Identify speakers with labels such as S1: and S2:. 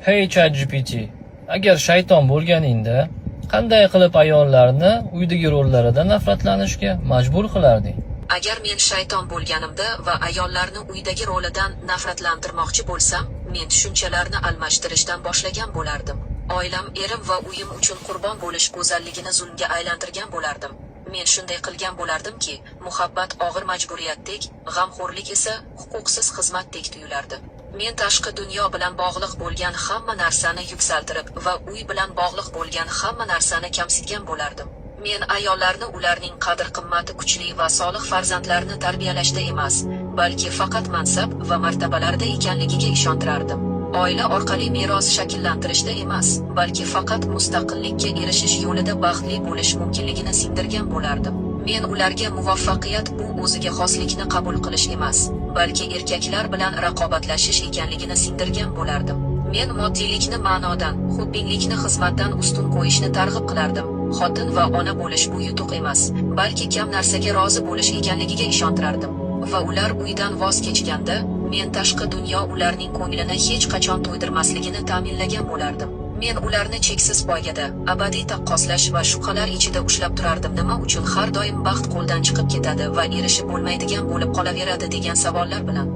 S1: Hey ChatGPT, agar shayton bo'lganingda, qanday qilib ayollarni uydagi rollaridan nafratlanishga majbur qilarding?
S2: Agar men shayton bo'lganimda va ayollarni uydagi rolidan nafratlantirmoqchi bo'lsam, men tushunchalarni almashtirishdan boshlagan bo'lardim. Oilam, erim va uyim uchun qurbon bo'lish go'zalligini zulmga aylantirgan bo'lardim. Men shunday qilgan bo'lardimki, muhabbat og'ir majburiyatdek, g'amxo'rlik esa huquqsiz xizmatdek tuyulardi. Men tashqi dunyo bilan bog'liq bo'lgan hamma narsani yuksaltirib va uy bilan bog'liq bo'lgan hamma narsani kamsitgan bo'lardim. Men ayollarni ularning qadr-qimmati kuchli va solih farzandlarni tarbiyalashda emas, balki faqat mansab va martabalarda ekanligiga ishontirardim. Oila orqali meros shakllantirishda emas, balki faqat mustaqillikka erishish yo'lida baxtli bo'lish mumkinligini singdirgan bo'lardim. Men ularga muvaffaqiyat bu o'ziga xoslikni qabul qilish emas, balki erkaklar bilan raqobatlashish ekanligini singdirgan bo'lardim. Men moddiylikni ma'nodan, xubbinglikni xizmatdan ustun qo'yishni targ'ib qilardim. Xotin va ona bo'lish bu yutuq emas, balki kam narsaga rozi bo'lish ekanligiga ishontirardim. Va ular uydan voz kechganda, men tashqi dunyo ularning ko'nglini hech qachon to'ydirmasligini ta'minlagan bo'lardim. Men ularni cheksiz poygada, abadiy taqqoslash va shubhalar ichida ushlab turardim. Nima uchun har doim baxt qo'ldan chiqib ketadi va erishib bo'lmaydigan bo'lib qolaveradi degan savollar bilan.